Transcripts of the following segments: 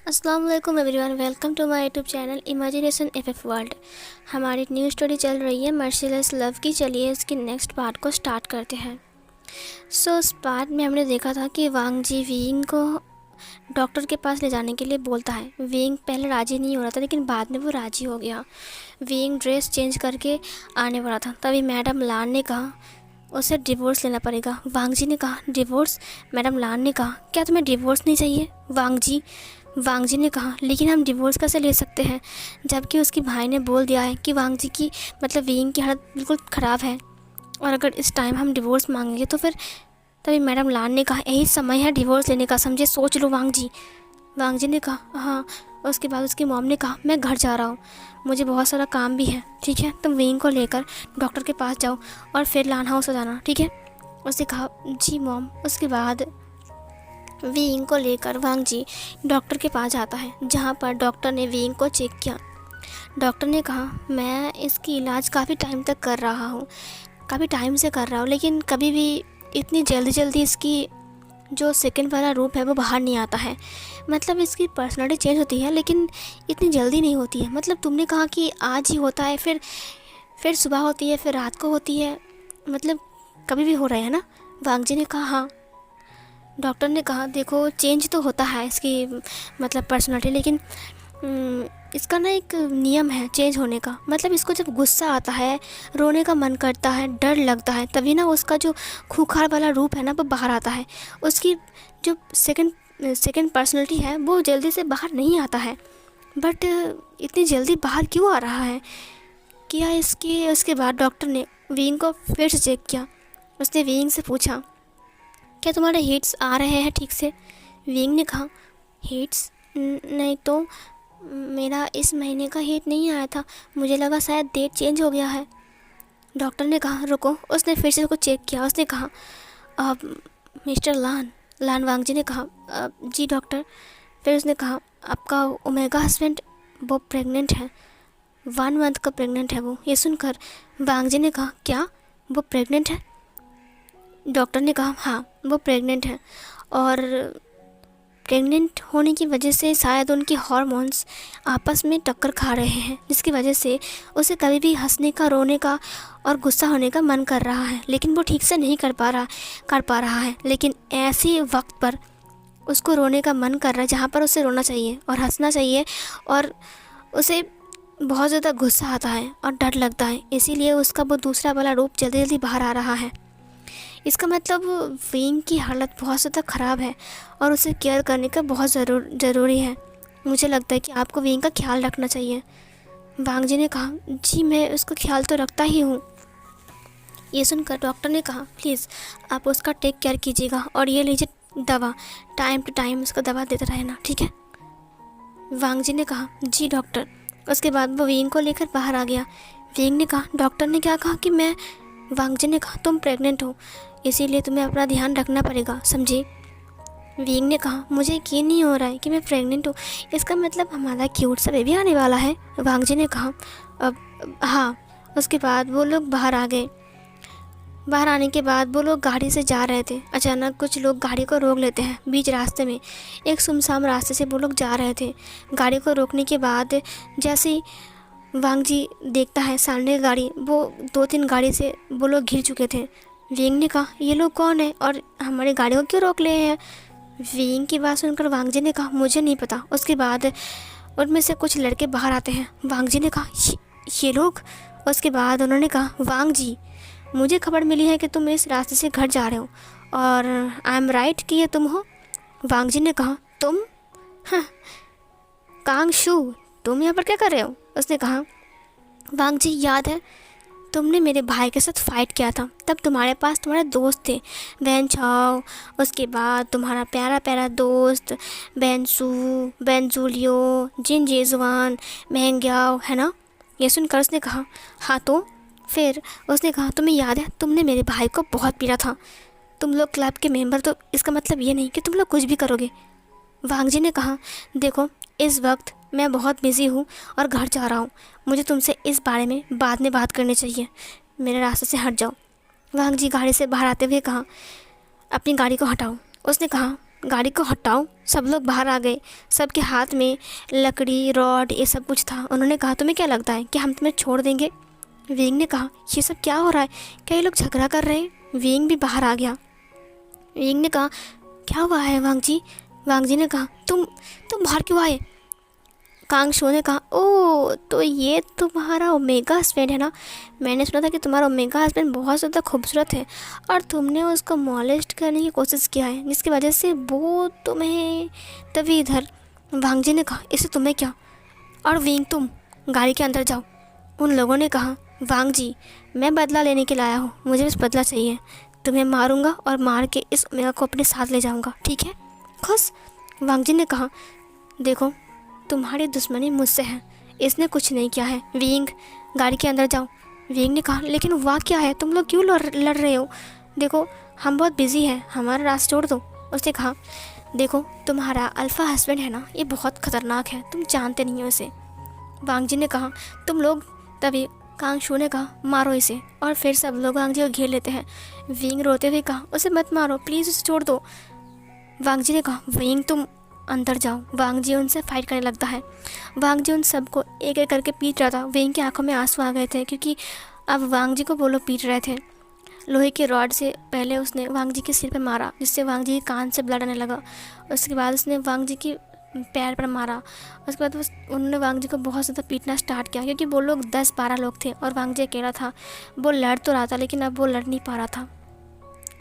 अस्सलाम वालेकुम everyone, welcome to my YouTube channel imagination FF world. हमारी न्यू स्टोरी चल रही है मर्सीलेस लव की। चलिए इसकी नेक्स्ट पार्ट को स्टार्ट करते हैं। उस पार्ट में हमने देखा था कि वांग जी विंग को डॉक्टर के पास ले जाने के लिए बोलता है। विंग पहले राज़ी नहीं हो रहा था, लेकिन बाद में वो राज़ी हो गया। विंग ड्रेस चेंज करके आने वाला था, तभी मैडम लान ने कहा उसे डिवोर्स लेना पड़ेगा। वांग जी ने कहा डिवोर्स? मैडम लान ने कहा क्या तुम्हें डिवोर्स नहीं चाहिए? वांग जी ने कहा लेकिन हम डिवोर्स कैसे ले सकते हैं, जबकि उसके भाई ने बोल दिया है कि वांग जी की मतलब विंग की हालत बिल्कुल ख़राब है, और अगर इस टाइम हम डिवोर्स मांगेंगे तो फिर। तभी मैडम लान ने कहा यही समय है डिवोर्स लेने का, समझे, सोच लो वांग जी। वांग जी ने कहा हाँ। उसके बाद उसकी मॉम ने कहा मैं घर जा रहा हूँ, मुझे बहुत सारा काम भी है, ठीक है, तुम विंग को लेकर डॉक्टर के पास जाओ और फिर लान हाउस हो जाना, ठीक है। उसने कहा जी मॉम। उसके बाद विंग को लेकर वांग जी डॉक्टर के पास जाता है, जहाँ पर डॉक्टर ने विंग को चेक किया। डॉक्टर ने कहा मैं इसकी इलाज काफ़ी टाइम तक कर रहा हूँ, काफ़ी टाइम से कर रहा हूँ, लेकिन कभी भी इतनी जल्दी इसकी जो सेकंड वाला रूप है वो बाहर नहीं आता है। मतलब इसकी पर्सनालिटी चेंज होती है, लेकिन इतनी जल्दी नहीं होती है। मतलब तुमने कहा कि आज ही होता है, फिर सुबह होती है, फिर रात को होती है, मतलब कभी भी हो रहा है ना? वांग जी ने कहा हाँ। डॉक्टर ने कहा देखो चेंज तो होता है इसकी मतलब पर्सनालिटी, लेकिन इसका ना एक नियम है चेंज होने का। मतलब इसको जब गुस्सा आता है, रोने का मन करता है, डर लगता है, तभी ना उसका जो खूंखार वाला रूप है ना वो बाहर आता है। उसकी जो सेकंड पर्सनालिटी है वो जल्दी से बाहर नहीं आता है। बट इतनी जल्दी बाहर क्यों आ रहा है क्या इसके? उसके बाद डॉक्टर ने विंग को फिर से चेक किया। उसने विंग से पूछा क्या तुम्हारे हीट्स आ रहे हैं ठीक से? विंग ने कहा हीट्स नहीं तो, मेरा इस महीने का हीट नहीं आया था, मुझे लगा शायद डेट चेंज हो गया है। डॉक्टर ने कहा रुको। उसने फिर से उसको चेक किया। उसने कहा अब मिस्टर लान वांग जी ने कहा जी डॉक्टर। फिर उसने कहा आपका ओमेगा हस्बैंड वो प्रेग्नेंट है, 1 मंथ का प्रेग्नेंट है वो। ये सुनकर वांग जी ने कहा क्या वो प्रेग्नेंट है? डॉक्टर ने कहा हाँ वो प्रेग्नेंट है, और प्रेग्नेंट होने की वजह से शायद उनके हार्मोन्स आपस में टक्कर खा रहे हैं, जिसकी वजह से उसे कभी भी हंसने का, रोने का और गुस्सा होने का मन कर रहा है, लेकिन वो ठीक से नहीं कर पा रहा है। लेकिन ऐसे वक्त पर उसको रोने का मन कर रहा है जहाँ पर उसे रोना चाहिए और हंसना चाहिए, और उसे बहुत ज़्यादा गुस्सा आता है और डर लगता है, इसीलिए उसका वो दूसरा वाला रूप जल्दी जल्दी बाहर आ रहा है। इसका मतलब विंग की हालत बहुत ज़्यादा ख़राब है और उसे केयर करने का बहुत ज़रूरी है। मुझे लगता है कि आपको विंग का ख्याल रखना चाहिए। वांग जी ने कहा जी मैं उसका ख्याल तो रखता ही हूँ। ये सुनकर डॉक्टर ने कहा प्लीज़ आप उसका टेक केयर कीजिएगा, और ये लीजिए दवा, टाइम टू टाइम उसका दवा देते रहना, ठीक है। वांग जी ने कहा जी डॉक्टर। उसके बाद वो विंग को लेकर बाहर आ गया। विंग ने कहा डॉक्टर ने क्या कहा कि मैं? वांग जी ने कहा तुम प्रेग्नेंट हो, इसीलिए तुम्हें अपना ध्यान रखना पड़ेगा, समझे। विंग ने कहा मुझे यकीन नहीं हो रहा है कि मैं प्रेग्नेंट हूँ, इसका मतलब हमारा क्यूट सा बेबी आने वाला है। वांग जी ने कहा अब हाँ। उसके बाद वो लोग बाहर आ गए। बाहर आने के बाद वो लोग गाड़ी से जा रहे थे। अचानक कुछ लोग गाड़ी को रोक लेते हैं बीच रास्ते में। एक सुनसान रास्ते से वो लोग जा रहे थे। गाड़ी को रोकने के बाद जैसे ही वांग जी देखता है सामने गाड़ी, वो 2-3 गाड़ी से वो लोग घिर चुके थे। विंग ने कहा ये लोग कौन है और हमारी गाड़ी को क्यों रोक ले हैं? विंग की बात सुनकर वांग जी ने कहा मुझे नहीं पता। उसके बाद उनमें से कुछ लड़के बाहर आते हैं। वांग जी ने कहा ये लोग? उसके बाद उन्होंने कहा वांग जी मुझे खबर मिली है कि तुम इस रास्ते से घर जा रहे हो, और आई एम राइट कि ये तुम हो? वांग जी ने कहा तुम? हाँ, कांग शू तुम यहाँ पर क्या कर रहे हो? उसने कहा वांग जी याद है तुमने मेरे भाई के साथ फ़ाइट किया था, तब तुम्हारे पास तुम्हारे दोस्त थे, वैन छाओ, उसके बाद तुम्हारा प्यारा प्यारा दोस्त बेंसू, बेंजूलियो, जिन जेजुआन, महंग्याओ, है ना? ये सुनकर उसने कहा हाँ तो? फिर उसने कहा तुम्हें याद है तुमने मेरे भाई को बहुत पीटा था, तुम लोग क्लब के मेंबर, तो इसका मतलब ये नहीं कि तुम लोग कुछ भी करोगे। वांग जी ने कहा देखो इस वक्त मैं बहुत बिज़ी हूँ और घर जा रहा हूँ, मुझे तुमसे इस बारे में बाद में बात करनी चाहिए, मेरे रास्ते से हट जाओ। वांग जी गाड़ी से बाहर आते हुए कहा अपनी गाड़ी को हटाओ। उसने कहा गाड़ी को हटाओ। सब लोग बाहर आ गए, सबके हाथ में लकड़ी रॉड ये सब कुछ था। उन्होंने कहा तुम्हें क्या लगता है कि हम तुम्हें छोड़ देंगे? विंग ने कहा ये सब क्या हो रहा है, क्या ये लोग झगड़ा कर रहे हैं? विंग भी बाहर आ गया। विंग ने कहा क्या हुआ है वांग जी? वांग जी ने कहा तुम बाहर क्यों आए? कांग शो ने कहा ओ तो ये तुम्हारा ओमेगा हस्बैंड है ना? मैंने सुना था कि तुम्हारा ओमेगा हस्बैंड बहुत ज़्यादा खूबसूरत है और तुमने उसको मॉलेस्ट करने की कोशिश किया है, जिसकी वजह से वो तुम्हें। तभी इधर वांग जी ने कहा इससे तुम्हें क्या? और विंग तुम गाड़ी के अंदर जाओ। उन लोगों ने कहा वांग जी मैं बदला लेने के लिए आया हूँ, मुझे बस बदला चाहिए। तुम्हें मारूंगा और मार के इस ओमेगा को अपने साथ ले जाऊंगा, ठीक है? खुश? वांग जी ने कहा देखो तुम्हारी दुश्मनी मुझसे है, इसने कुछ नहीं किया है। विंग गाड़ी के अंदर जाओ। विंग ने कहा लेकिन वाह क्या है, तुम लोग क्यों लड़ रहे हो? देखो हम बहुत बिजी हैं, हमारा रास्ता छोड़ दो। उसने कहा देखो तुम्हारा अल्फ़ा हस्बैंड है ना, ये बहुत ख़तरनाक है, तुम जानते नहीं हो इसे। वांग जी ने कहा तुम लोग। तभी कांग शू ने कहा मारो इसे, और फिर सब लोग वांग जी को घेर लेते हैं। विंग रोते हुए कहा उसे मत मारो प्लीज़, उसे छोड़ दो। वांग जी ने कहा विंग तुम अंदर जाओ। वांग जी उनसे फाइट करने लगता है। वांग जी उन सबको एक एक करके पीट रहा था। विंग की आंखों में आंसू आ गए थे क्योंकि अब वांग जी को वो लोग पीट रहे थे। लोहे के रॉड से पहले उसने वांग जी के सिर पे मारा, जिससे वांग जी के कान से ब्लड आने लगा। उसके बाद उसने वांग जी की पैर पर मारा। उसके बाद उन्होंने वांग जी को बहुत ज़्यादा पीटना स्टार्ट किया क्योंकि वो लोग 10-12 लोग थे और वांग जी अकेला था। वो लड़ तो रहा था लेकिन अब वो लड़ नहीं पा रहा था।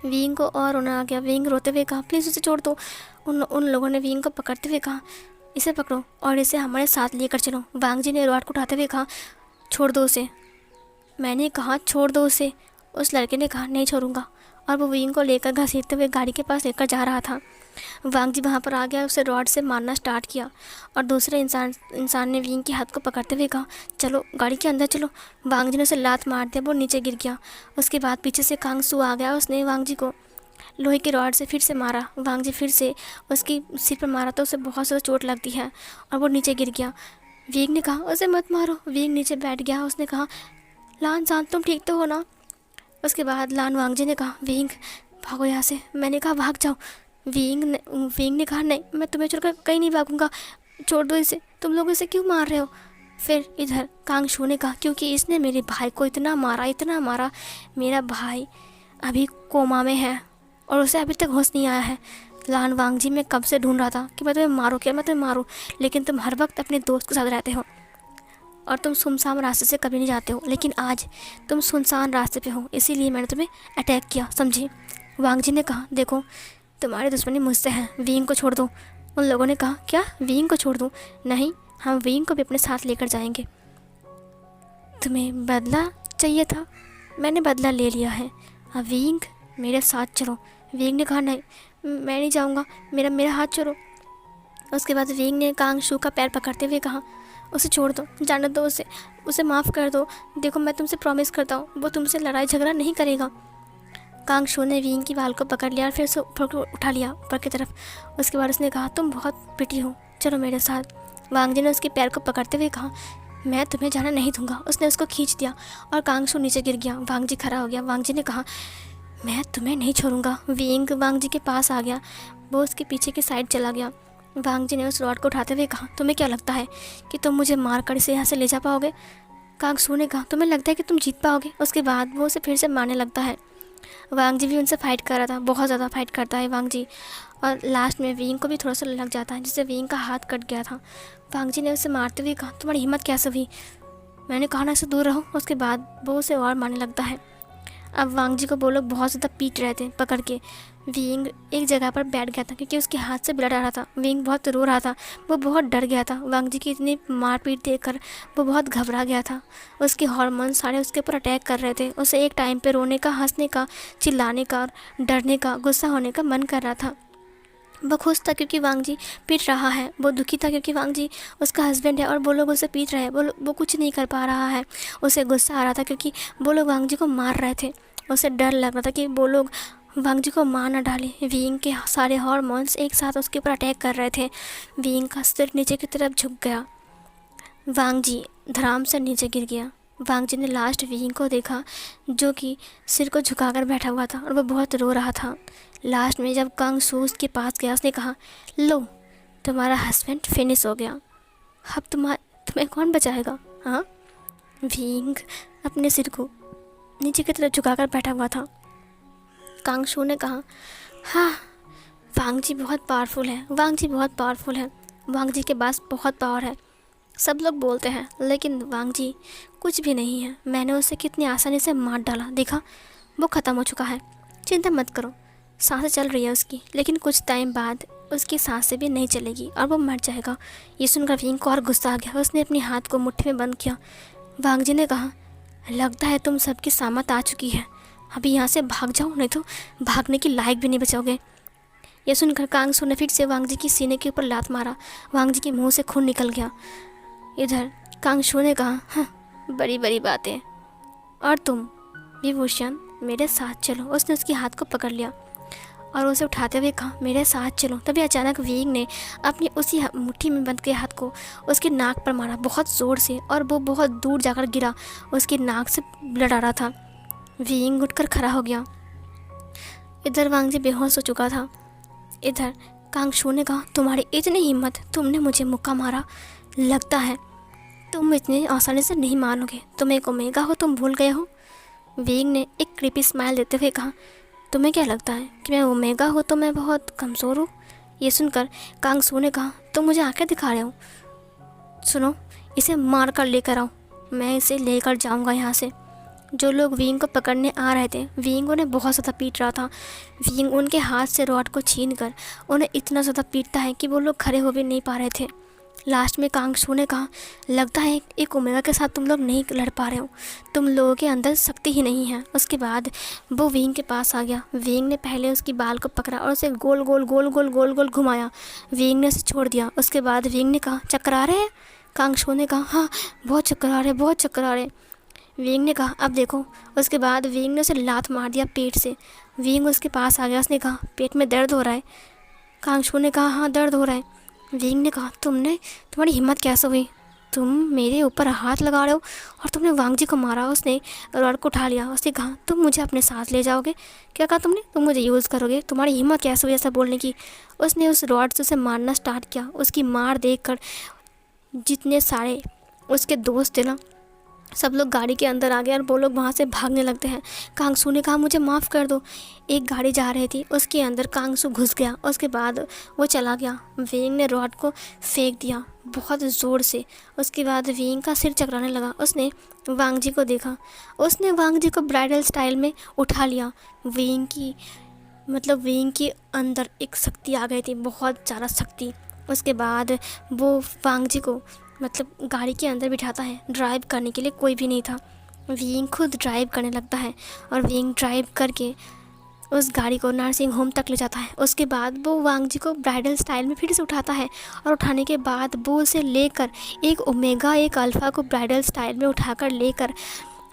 विंग को और रोना आ गया। विंग रोते हुए कहा प्लीज़ उसे छोड़ दो। उन लोगों ने विंग को पकड़ते हुए कहा इसे पकड़ो और इसे हमारे साथ लेकर चलो। वांग जी ने रॉड को उठाते हुए कहा छोड़ दो उसे। मैंने कहा छोड़ दो उसे। उस लड़के ने कहा नहीं छोड़ूंगा, और वो विंग को लेकर घसीटते हुए गाड़ी के पास लेकर जा रहा था। वांग जी वहाँ पर आ गया, उसे रॉड से मारना स्टार्ट किया और दूसरे इंसान ने विंग के हाथ को पकड़ते हुए कहा चलो गाड़ी के अंदर चलो। वांग जी ने उसे लात मार दिया, वो नीचे गिर गया। उसके बाद पीछे से कांग सू आ गया, उसने वांग जी को लोहे की रॉड से फिर से मारा। वांग जी फिर से उसकी सिर पर मारा तो उसे बहुत ज़्यादा चोट लगती है और वो नीचे गिर गया। विंग ने कहा उसे मत मारो। विंग नीचे बैठ गया। उसने कहा लान जान तुम ठीक तो हो ना? उसके बाद लान वांग जी ने कहा विंग भागो यहाँ से। मैंने कहा भाग जाओ। विंग ने कहा नहीं, मैं तुम्हें छोड़कर कहीं नहीं भागूंगा, छोड़ दो इसे, तुम लोग इसे क्यों मार रहे हो? फिर इधर कांग शू ने कहा क्योंकि इसने मेरे भाई को इतना मारा, मेरा भाई अभी कोमा में है और उसे अभी तक होश नहीं आया है। लान वांग जी मैं कब से ढूंढ रहा था कि मैं तुम्हें मारूं, लेकिन तुम हर वक्त अपने दोस्त के साथ रहते हो और तुम सुनसान रास्ते से कभी नहीं जाते हो, लेकिन आज तुम सुनसान रास्ते पे हो, इसीलिए मैंने तुम्हें अटैक किया, समझे? वांग जी ने कहा देखो तुम्हारी दुश्मनी मुझसे है, विंग को छोड़ दो। उन लोगों ने कहा क्या विंग को छोड़ दूँ? नहीं, हम विंग को भी अपने साथ लेकर जाएंगे। तुम्हें बदला चाहिए था, मैंने बदला ले लिया है, अब विंग मेरे साथ चलो। विंग ने कहा नहीं मैं नहीं जाऊँगा, मेरा हाथ छोड़ो। उसके बाद विंग ने कांग शू का पैर पकड़ते हुए कहा उसे छोड़ दो, जाने दो उसे माफ़ कर दो। देखो मैं तुमसे प्रॉमिस करता हूँ वो तुमसे लड़ाई झगड़ा नहीं करेगा। कांग शू ने विंग की बाल को पकड़ लिया और फिर उसे ऊपर को उठा लिया ऊपर की तरफ। उसके बाद उसने कहा तुम बहुत प्रिटी हो, चलो मेरे साथ। वांग जी ने उसके पैर को पकड़ते हुए कहा मैं तुम्हें जाना नहीं दूंगा। उसने उसको खींच दिया और कांग शू नीचे गिर गया। वांग जी खड़ा हो गया। वांग जी ने कहा मैं तुम्हें नहीं छोड़ूंगा। विंग वांग जी के पास आ गया, वो उसके पीछे की साइड चला गया। वांग जी ने उस रॉड को उठाते हुए कहा तुम्हें क्या लगता है कि तुम मुझे मार कर इसे यहाँ से ले जा पाओगे? कांग शू ने कहा तुम्हें लगता है कि तुम जीत पाओगे? उसके बाद वो उसे फिर से मारने लगता है। वांग जी भी उनसे फाइट कर रहा था, बहुत ज़्यादा फाइट करता है वांग जी, और लास्ट में विंग को भी थोड़ा सा लग जाता है जिससे विंग का हाथ कट गया था। वांग जी ने उसे मारते हुए कहा तुम्हारी हिम्मत कैसे हुई? मैंने कहा ना इससे दूर रहो। उसके बाद वो उसे और मारने लगता है। अब वांग जी को वो लोग बहुत ज़्यादा पीट रहे थे पकड़ के। विंग एक जगह पर बैठ गया था क्योंकि उसके हाथ से ब्लड आ रहा था। विंग बहुत रो रहा था, वो बहुत डर गया था। वांग जी की इतनी मारपीट देखकर वो बहुत घबरा गया था। उसके हार्मोन सारे उसके ऊपर अटैक कर रहे थे। उसे एक टाइम पे रोने का, हंसने का, चिल्लाने का, डरने का, गुस्सा होने का मन कर रहा था। वो खुश था क्योंकि वांग जी पीट रहा है, वो दुखी था क्योंकि वांग जी उसका हस्बैंड है और वो लोग उसे पीट रहे हैं, वो कुछ नहीं कर पा रहा है। उसे गुस्सा आ रहा था क्योंकि वो लोग वांग जी को मार रहे थे। उसे डर लग रहा था कि वो लोग वांग जी को मार ना डाले। विंग के सारे हार्मोन्स एक साथ उसके ऊपर अटैक कर रहे थे। विंग का सिर नीचे की तरफ झुक गया। वांग जी धड़ाम से नीचे गिर गया। वांग जी ने लास्ट विंग को देखा जो कि सिर को झुकाकर बैठा हुआ था और वो बहुत रो रहा था। लास्ट में जब कांग सू उसके पास गया उसने कहा, लो तुम्हारा हस्बैंड फिनिश हो गया, अब तुम्हें कौन बचाएगा? हाँ। विंग अपने सिर को नीचे की तरफ झुकाकर बैठा हुआ था। कांग शू ने कहा, हाँ वांग जी बहुत पावरफुल है, वांग जी बहुत पावरफुल है, वांग जी के पास बहुत पावर है, सब लोग बोलते हैं, लेकिन वांग जी कुछ भी नहीं है। मैंने उसे कितनी आसानी से मार डाला, देखा वो ख़त्म हो चुका है। चिंता मत करो, सांसें चल रही है उसकी, लेकिन कुछ टाइम बाद उसकी सांसें भी नहीं चलेगी और वो मर जाएगा। ये सुनकर विंग को और गुस्सा आ गया। उसने अपने हाथ को मुट्ठी में बंद किया। वांग जी ने कहा, लगता है तुम सबकी सामत आ चुकी है, अभी यहाँ से भाग जाओ, नहीं तो भागने की लायक भी नहीं बचोगे। यह सुनकर कांग सू ने फिर से वांग जी की सीने के ऊपर लात मारा। वांग जी के मुंह से खून निकल गया। इधर कांग शू ने कहा, हाँ बड़ी बड़ी बातें, और तुम विभूषण मेरे साथ चलो। उसने उसके हाथ को पकड़ लिया और उसे उठाते हुए कहा, मेरे साथ चलो। तभी अचानक विंग ने अपनी उसी मुट्ठी में बंद के हाथ को उसके नाक पर मारा बहुत ज़ोर से, और वो बहुत दूर जाकर गिरा। उसकी नाक से ब्लड आ रहा था। विंग उठकर खड़ा हो गया। इधर वांग जी बेहोश हो चुका था। इधर कांग शू ने कहा, तुम्हारी इतनी हिम्मत, तुमने मुझे मुक्का मारा, लगता है तुम इतनी आसानी से नहीं मानोगे, तुम एक ओमेगा हो, तुम भूल गए हो। विंग ने एक क्रीपी स्माइल देते हुए कहा, तुम्हें क्या लगता है कि मैं ओमेगा हो तो मैं बहुत कमज़ोर हूँ? ये सुनकर कांग सू ने कहा, तुम मुझे आंखें दिखा रहे हो? सुनो, इसे मार कर लेकर आओ, मैं इसे लेकर जाऊँगा यहाँ से। जो लोग विंग को पकड़ने आ रहे थे, विंग उन्हें बहुत ज़्यादा पीट रहा था। विंग उनके हाथ से रॉड को छीन कर उन्हें इतना ज़्यादा पीटता है कि वो लोग खड़े हो भी नहीं पा रहे थे। लास्ट में कांग शू ने कहा, लगता है एक ओमेगा के साथ तुम लोग नहीं लड़ पा रहे हो, तुम लोगों के अंदर शक्ति ही नहीं है। उसके बाद वो विंग के पास आ गया। विंग ने पहले उसकी बाल को पकड़ा और उसे गोल गोल गोल गोल गोल गोल घुमाया। विंग ने उसे छोड़ दिया। उसके बाद विंग ने कहा, चक्कर आ रहे हैं? कांग शू ने कहा, हाँ बहुत चक्कर आ रहे, बहुत चक्कर आ रहे। विंग ने कहा, अब देखो। उसके बाद विंग ने उसे लात मार दिया पेट से। विंग उसके पास आ गया। उसने कहा, पेट में दर्द हो रहा है? कांग शू ने कहा, हाँ दर्द हो रहा है। विंग ने कहा, तुम्हारी हिम्मत कैसे हुई? तुम मेरे ऊपर हाथ लगा रहे हो और तुमने वांग जी को मारा। उसने रॉड को उठा लिया। उसने कहा, तुम मुझे अपने साथ ले जाओगे? क्या कहा तुमने? तुम मुझे यूज़ करोगे? तुम्हारी हिम्मत कैसे हुई ऐसा बोलने की? उसने उस रॉड से उसे मारना स्टार्ट किया। उसकी मार देखकर जितने सारे उसके दोस्त थे ना, सब लोग गाड़ी के अंदर आ गए और वो लोग वहाँ से भागने लगते हैं। कांग सू ने कहा, मुझे माफ़ कर दो। एक गाड़ी जा रही थी, उसके अंदर कांग सू घुस गया। उसके बाद वो चला गया। विंग ने रॉड को फेंक दिया बहुत ज़ोर से। उसके बाद विंग का सिर चकराने लगा। उसने वांग जी को देखा। उसने वांग जी को ब्राइडल स्टाइल में उठा लिया। विंग की अंदर एक शक्ति आ गई थी, बहुत ज़्यादा शक्ति। उसके बाद वो वांग जी को गाड़ी के अंदर बिठाता है। ड्राइव करने के लिए कोई भी नहीं था। विंग खुद ड्राइव करने लगता है और विंग ड्राइव करके उस गाड़ी को नर्सिंग होम तक ले जाता है। उसके बाद वो वांग जी को ब्राइडल स्टाइल में फिर से उठाता है और उठाने के बाद वो उसे लेकर एक ओमेगा एक अल्फ़ा को ब्राइडल स्टाइल में उठाकर लेकर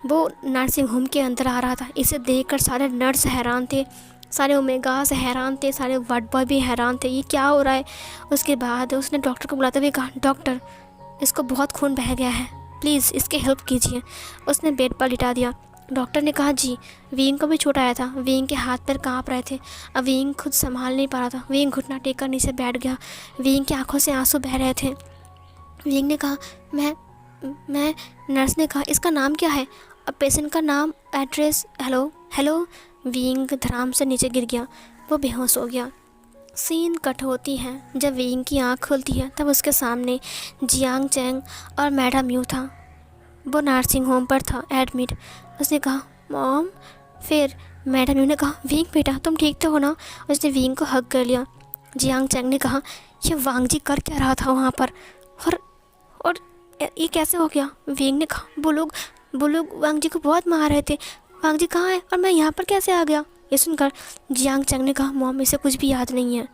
वो नर्सिंग होम के अंदर आ रहा था। इसे देखकर सारे नर्स हैरान थे, सारे ओमेगास हैरान थे, सारे वार्ड बॉय भी हैरान थे, ये क्या हो रहा है। उसके बाद उसने डॉक्टर को बुलाते हुए कहा, डॉक्टर इसको बहुत खून बह गया है, प्लीज़ इसकी हेल्प कीजिए। उसने बेड पर लिटा दिया। डॉक्टर ने कहा, जी। विंग को भी चोट आया था। विंग के हाथ पैर काँप रहे थे। अब विंग खुद संभाल नहीं पा रहा था। विंग घुटना टेक कर नीचे बैठ गया। विंग की आंखों से आंसू बह रहे थे। विंग ने कहा, मैं नर्स ने कहा, इसका नाम क्या है? अब पेशेंट का नाम, एड्रेस। हेलो। विंग धड़ाम से नीचे गिर गया। वो बेहोश हो गया। सीन कट होती है। जब विंग की आँख खुलती है तब उसके सामने जियांग चैंग और मैडम यू था। वो नर्सिंग होम पर था एडमिट। उसने कहा, मॉम। फिर मैडम यू ने कहा, विंग बेटा तुम ठीक तो हो ना? उसने विंग को हग कर लिया। जियांग चैंग ने कहा, ये वांग जी कर क्या रहा था वहाँ पर, और ये कैसे हो गया? विंग ने कहा, वो लोग वांग जी को बहुत मार रहे थे। वांग जी कहाँ है और मैं यहाँ पर कैसे आ गया? ये सुनकर जियांग चैंग ने कहा, मॉम इसे कुछ भी याद नहीं है।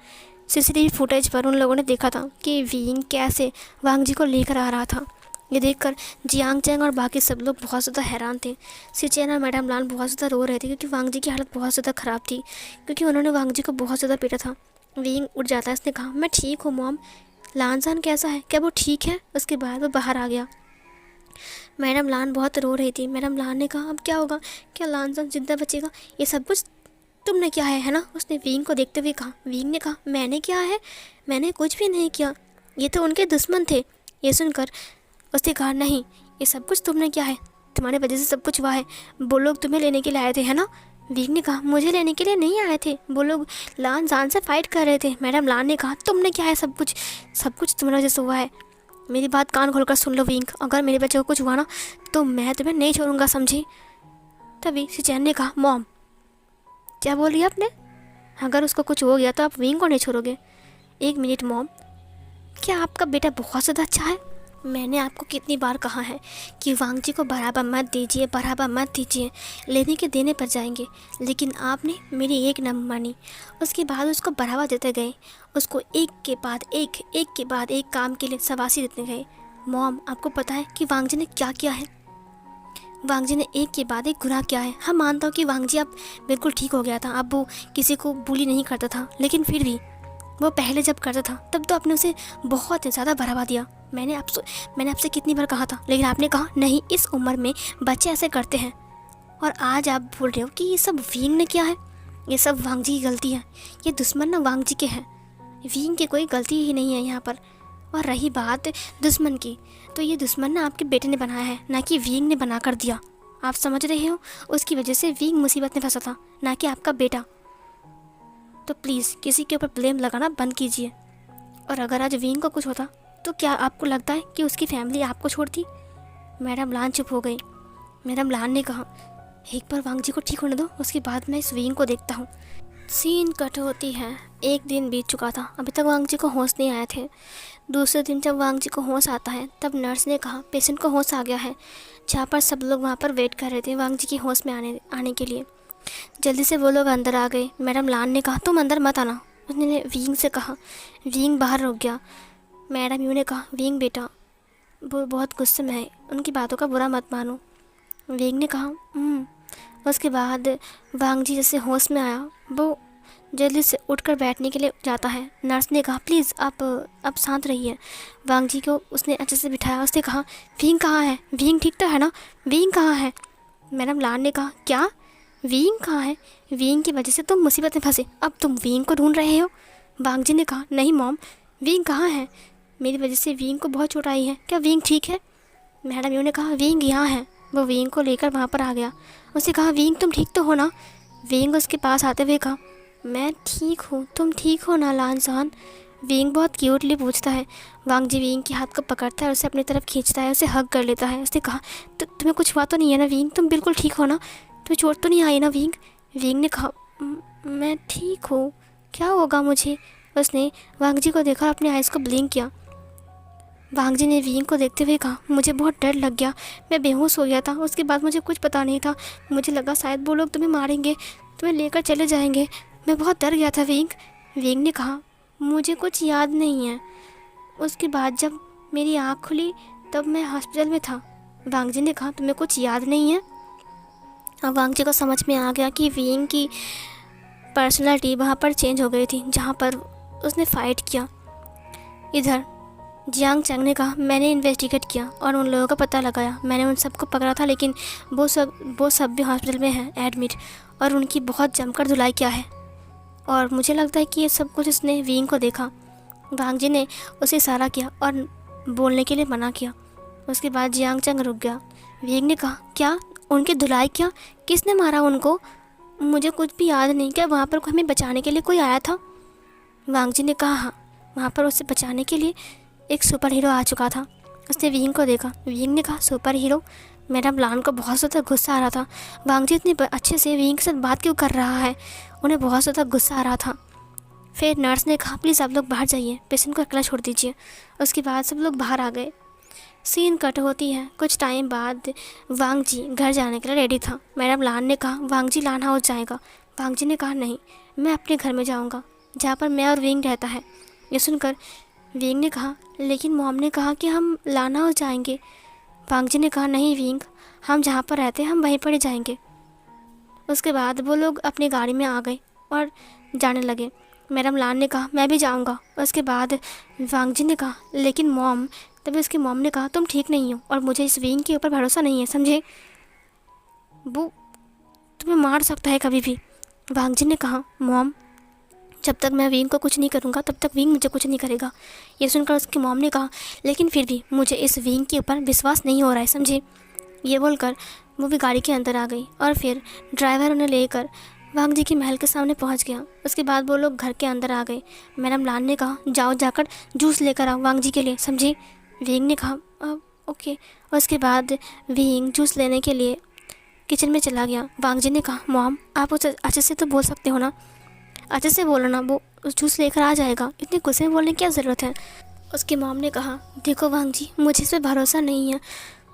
सीसीटीवी फुटेज पर उन लोगों ने देखा था कि विंग कैसे वांग जी को लेकर आ रहा था। ये देखकर जियांग चैंग और बाकी सब लोग बहुत ज़्यादा हैरान थे। सिचेन और मैडम लान बहुत ज़्यादा रो रहे थे क्योंकि वांग जी की हालत बहुत ज़्यादा ख़राब थी, क्योंकि उन्होंने वांग जी को बहुत ज़्यादा पीटा था। विंग उठ जाता है। उसने कहा, मैं ठीक हूँ मॉम। लानसान कैसा है, क्या वो ठीक है? उसके बाद वो बाहर आ गया। मैडम लान बहुत रो रही थी। मैडम लान ने कहा अब क्या होगा, क्या लान साहब जिंदा बचेगा, ये सब कुछ तुमने क्या है ना। उसने विंग को देखते हुए कहा। विंग ने कहा मैंने क्या है, मैंने कुछ भी नहीं किया, ये तो उनके दुश्मन थे। ये सुनकर उसने कहा नहीं, ये सब कुछ तुमने क्या है, तुम्हारे वजह से सब कुछ हुआ है। वो लोग तुम्हें लेने के लिए आए थे है ना। विंग ने कहा मुझे लेने के लिए नहीं आए थे, वो लोग लान जान से फाइट कर रहे थे। मैडम लान ने कहा तुमने क्या है, सब कुछ तुम्हारी वजह से हुआ है। मेरी बात कान खोलकर सुन लो विंग, अगर मेरे बच्चे को कुछ हुआ ना तो मैं तुम्हें नहीं छोड़ूंगा, समझी। तभी सिचैन ने कहा मॉम क्या बोल रही है आपने, अगर उसको कुछ हो गया तो आप विंग को नहीं छोड़ोगे। एक मिनट मॉम, क्या आपका बेटा बहुत ज़्यादा अच्छा है। मैंने आपको कितनी बार कहा है कि वांग जी को बढ़ावा मत दीजिए, बढ़ावा मत दीजिए, लेने के देने पर जाएंगे, लेकिन आपने मेरी एक न मानी। उसके बाद उसको बढ़ावा देते गए, उसको एक के बाद एक काम के लिए शाबाशी देते गए। मॉम आपको पता है कि वांग जी ने क्या किया है। वांग जी ने एक के बाद एक गुनाह किया है। हम मानता हूँ कि वांग जी अब बिल्कुल ठीक हो गया था, अब वो किसी को बुली नहीं करता था, लेकिन फिर भी वो पहले जब करता था तब तो आपने उसे बहुत ज़्यादा बढ़ावा दिया। मैंने आपसे कितनी बार कहा था, लेकिन आपने कहा नहीं, इस उम्र में बच्चे ऐसे करते हैं। और आज आप बोल रहे हो कि ये सब विंग ने किया है, ये सब वांग जी की गलती है। ये दुश्मन ना वांग जी के हैं, विंग की कोई गलती ही नहीं है यहाँ पर। और रही बात दुश्मन की, तो ये दुश्मन ना आपके बेटे ने बनाया है, ना कि विंग ने बना कर दिया। आप समझ रहे हो, उसकी वजह से विंग मुसीबत में फंसा था, ना कि आपका बेटा। तो प्लीज़ किसी के ऊपर ब्लेम लगाना बंद कीजिए। और अगर आज विंग को कुछ होता तो क्या आपको लगता है कि उसकी फैमिली आपको छोड़ती। मैडम लान चुप हो गई। मैडम लान ने कहा एक बार वांग जी को ठीक होने दो, उसके बाद मैं इस विंग को देखता हूँ। सीन कट होती है। एक दिन बीत चुका था, अभी तक वांग जी को होश नहीं आए थे। दूसरे दिन जब वांग जी को होश आता है तब नर्स ने कहा पेशेंट को होश आ गया है। जहाँ पर सब लोग वहाँ पर वेट कर रहे थे वांग जी की होश में आने के लिए। जल्दी से वो लोग अंदर आ गए। मैडम लान ने कहा तुम अंदर मत आना, उसने विंग से कहा। विंग बाहर रुक गया। मैडम यू ने कहा विंग बेटा वो बहुत गुस्से में है, उनकी बातों का बुरा मत मानो। विंग ने कहा उसके बाद वांग जी जैसे होश में आया, वो जल्दी से उठकर बैठने के लिए जाता है। नर्स ने कहा प्लीज़ आप अब शांत रहिए। वांग जी को उसने अच्छे से बिठाया। उसने कहा विंग कहाँ है, विंग ठीक तो है ना, विंग कहाँ है। मैडम लान ने कहा क्या, विंग कहाँ है, विंग की वजह से तुम मुसीबत में फंसे, अब तुम विंग को ढूंढ रहे हो। वांग जी ने कहा नहीं मॉम, विंग कहाँ है, मेरी वजह से विंग को बहुत चोट आई है, क्या विंग ठीक है। मैडम यू ने कहा विंग यहाँ है। वो विंग को लेकर वहाँ पर आ गया। उसने कहा विंग तुम ठीक तो हो ना। विंग उसके पास आते हुए कहा मैं ठीक हूँ, तुम ठीक हो ना लानजान। विंग बहुत क्यूटली पूछता है। वांग जी विंग के हाथ को पकड़ता है, उसे अपनी तरफ खींचता है, उसे हग कर लेता है। उसने कहा तो तुम्हें कुछ हुआ तो नहीं है ना विंग, तुम बिल्कुल ठीक हो ना, तुम्हें चोट तो नहीं आई ना विंग। विंग ने कहा मैं ठीक हूँ, क्या होगा मुझे। उसने वांग जी को देखा, अपने आइज़ को ब्लिंक किया। वांग जी ने विंग को देखते हुए कहा मुझे बहुत डर लग गया, मैं बेहोश हो गया था, उसके बाद मुझे कुछ पता नहीं था, मुझे लगा शायद वो लोग तुम्हें मारेंगे, तुम्हें लेकर चले जाएंगे, मैं बहुत डर गया था विंग। विंग ने कहा मुझे कुछ याद नहीं है, उसके बाद जब मेरी आँख खुली तब मैं हॉस्पिटल में था। वांग जी ने कहा तुम्हें कुछ याद नहीं है। अब वांग जी को समझ में आ गया कि विंग की पर्सनालिटी वहाँ पर चेंज हो गई थी जहाँ पर उसने फ़ाइट किया। इधर जियांग चैंग ने कहा मैंने इन्वेस्टिगेट किया और उन लोगों का पता लगाया, मैंने उन सबको पकड़ा था, लेकिन वो सब भी हॉस्पिटल में हैं एडमिट, और उनकी बहुत जमकर धुलाई किया है, और मुझे लगता है कि ये सब कुछ उसने विंग को देखा। वांग जी ने उसे इशारा किया और बोलने के लिए मना किया। उसके बाद जियांग चैंग रुक गया। विंग ने कहा क्या उनकी धुलाई किया, किसने मारा उनको, मुझे कुछ भी याद नहीं, क्या वहाँ पर हमें बचाने के लिए कोई आया था। वांग जी ने कहा हाँ, वहाँ पर उसे बचाने के लिए एक सुपर हीरो आ चुका था। उसने विंग को देखा। विंग ने कहा सुपर हीरो। मैडम लान को बहुत ज़्यादा गुस्सा आ रहा था, वांग जी इतने अच्छे से विंग के साथ बात क्यों कर रहा है, उन्हें बहुत ज़्यादा गुस्सा आ रहा था। फिर नर्स ने कहा प्लीज़ आप लोग बाहर जाइए, पेशेंट को अकेला छोड़ दीजिए। उसके बाद सब लोग बाहर आ गए। सीन कट होती है। कुछ टाइम बाद वांग जी घर जाने के लिए रेडी था। मैडम लान ने कहा वांग जी लान हाउस जाएगा। वांग जी ने कहा नहीं, मैं अपने घर में जाऊँगा जहाँ पर मैं और विंग रहता है। ये सुनकर विंग ने कहा लेकिन मॉम ने कहा कि हम लान हाउस जाएंगे। वांग जी ने कहा नहीं विंग, हम जहाँ पर रहते हैं हम वहीं पर ही जाएंगे। उसके बाद वो लोग अपनी गाड़ी में आ गए और जाने लगे। मैडम लान ने कहा मैं भी जाऊंगा। उसके बाद वांग जी ने कहा लेकिन मॉम तभी उसकी मॉम ने कहा तुम ठीक नहीं हो और मुझे इस विंग के ऊपर भरोसा नहीं है, समझे? वो तुम्हें मार सकता है कभी भी। वांग जी ने कहा मॉम, जब तक मैं विंग को कुछ नहीं करूँगा तब तक विंग मुझे कुछ नहीं करेगा। ये सुनकर उसकी मॉम ने कहा लेकिन फिर भी मुझे इस विंग के ऊपर विश्वास नहीं हो रहा है, समझे? ये बोलकर वो भी गाड़ी के अंदर आ गई और फिर ड्राइवर उन्हें लेकर वांग जी के महल के सामने पहुंच गया। उसके बाद वो लोग घर के अंदर आ गए। मैडम लान ने कहा जाओ जाकर जूस लेकर आओ वांग जी के लिए, समझे? विंग ने कहा ओके। और उसके बाद विंग जूस लेने के लिए किचन में चला गया। वांग जी ने कहा मॉम, आप उसे अच्छे से तो बोल सकते हो ना, अच्छे से बोलो ना, वो जूस लेकर आ जाएगा, इतने गुस्से में बोलने की क्या ज़रूरत है? उसकी मॉम ने कहा देखो वांग जी, मुझे इस पर भरोसा नहीं है,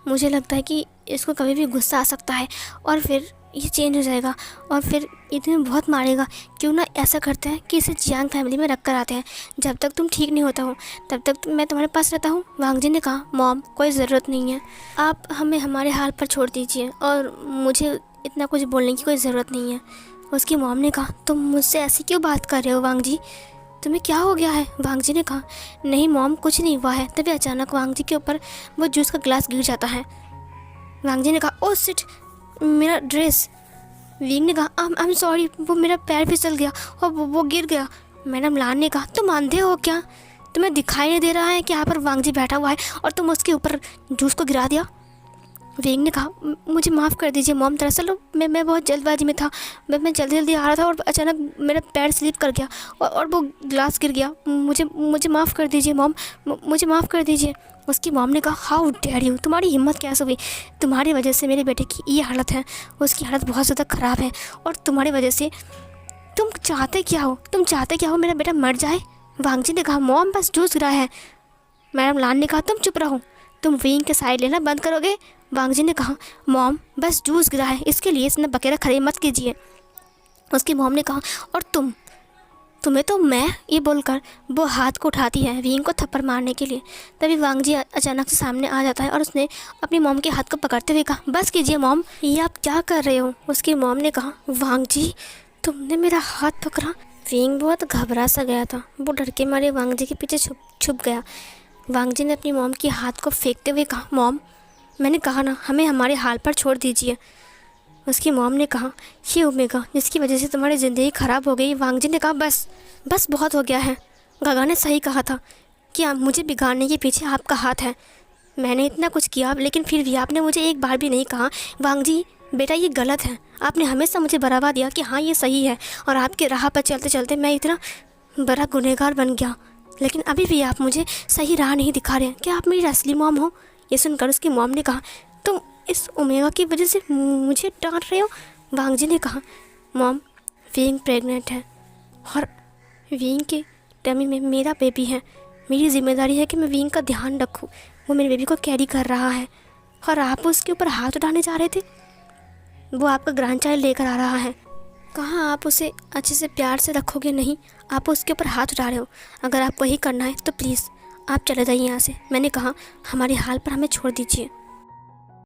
मुझे लगता है कि इसको कभी भी गुस्सा आ सकता है और फिर ये चेंज हो जाएगा और फिर ये तुम्हें बहुत मारेगा। क्यों ना ऐसा करते हैं कि इसे जियांग फैमिली में रख कर आते हैं, जब तक तुम ठीक नहीं होता हो तब तक मैं तुम्हारे पास रहता हूँ। वांग जी ने कहा मॉम, कोई ज़रूरत नहीं है, आप हमें हमारे हाल पर छोड़ दीजिए और मुझे इतना कुछ बोलने की कोई ज़रूरत नहीं है। उसकी मॉम ने कहा तुम मुझसे ऐसी क्यों बात कर रहे हो वांग जी, तुम्हें क्या हो गया है? वांग जी ने कहा नहीं मॉम, कुछ नहीं हुआ है। तभी अचानक वांग जी के ऊपर वो जूस का गिलास गिर जाता है। वांग जी ने कहा ओ शिट, मेरा ड्रेस। विंग ने कहा आई एम सॉरी, वो मेरा पैर फिसल गया और वो गिर गया। मैडम लान ने कहा तुम अंधे हो क्या, तुम्हें दिखाई नहीं दे रहा है कि यहाँ पर वांग जी बैठा हुआ है और तुम उसके ऊपर जूस को गिरा दिया? विंग ने कहा मुझे माफ़ कर दीजिए मॉम, दरअसल मैं बहुत जल्दबाजी में था, मैं जल्दी आ रहा था और अचानक मेरा पैर स्लिप कर गया और वो गिलास गिर गया, मुझे माफ़ कर दीजिए मॉम, मुझे माफ़ कर दीजिए। उसकी मॉम ने कहा हाउ डेयर यू, तुम्हारी हिम्मत कैसे हुई, तुम्हारी वजह से मेरे बेटे की ये हालत है, उसकी हालत बहुत ज़्यादा ख़राब है और तुम्हारी वजह से तुम चाहते क्या हो मेरा बेटा मर जाए? वांग जी ने कहा मॉम बस जूस गिरा है। मैडम लान ने कहा तुम चुप रहो, तुम विंग के साइड लेना बंद करोगे? वांग जी ने कहा मॉम बस जूस गिरा है, इसके लिए इसने बकेरा खड़े मत कीजिए। उसकी मॉम ने कहा और तुम्हें तो मैं, ये बोलकर वो हाथ को उठाती है विंग को थप्पड़ मारने के लिए। तभी वांग जी अचानक से सामने आ जाता है और उसने अपनी मॉम के हाथ को पकड़ते हुए कहा बस कीजिए मॉम, ये आप क्या कर रहे हो? उसकी मॉम ने कहा वांग जी, तुमने मेरा हाथ पकड़ा। विंग बहुत घबरा सा गया था, वो डर के मारे वांग जी के पीछे छुप गया। वांग जी ने अपनी मॉम के हाथ को फेंकते हुए कहा मॉम, मैंने कहा ना, हमें हमारे हाल पर छोड़ दीजिए। उसकी मॉम ने कहा ये ओमेगा जिसकी वजह से तुम्हारी ज़िंदगी ख़राब हो गई। वांग जी ने कहा बस बहुत हो गया है, गागा ने सही कहा था कि आप मुझे बिगाड़ने के पीछे आपका हाथ है। मैंने इतना कुछ किया लेकिन फिर भी आपने मुझे एक बार भी नहीं कहा वांग जी बेटा ये गलत है। आपने हमेशा मुझे बढ़ावा दिया कि हाँ ये सही है और आपके राह पर चलते चलते मैं इतना बड़ा गुनहगार बन गया, लेकिन अभी भी आप मुझे सही राह नहीं दिखा रहे। क्या आप मेरी असली मॉम हो? ये सुनकर उसकी मॉम ने कहा तुम इस ओमेगा की वजह से मुझे डांट रहे हो? वांग जी ने कहा मॉम, विंग प्रेग्नेंट है और विंग के टमी में मेरा बेबी है, मेरी जिम्मेदारी है कि मैं विंग का ध्यान रखूं, वो मेरे बेबी को कैरी कर रहा है और आप उसके ऊपर हाथ उठाने जा रहे थे। वो आपका ग्रैंड चाइल्ड लेकर आ रहा है, कहाँ आप उसे अच्छे से प्यार से रखोगे? नहीं, आप उसके ऊपर हाथ उठा रहे हो। अगर आपको यही करना है तो प्लीज़ आप चले जाइए यहाँ से। मैंने कहा हमारे हाल पर हमें छोड़ दीजिए।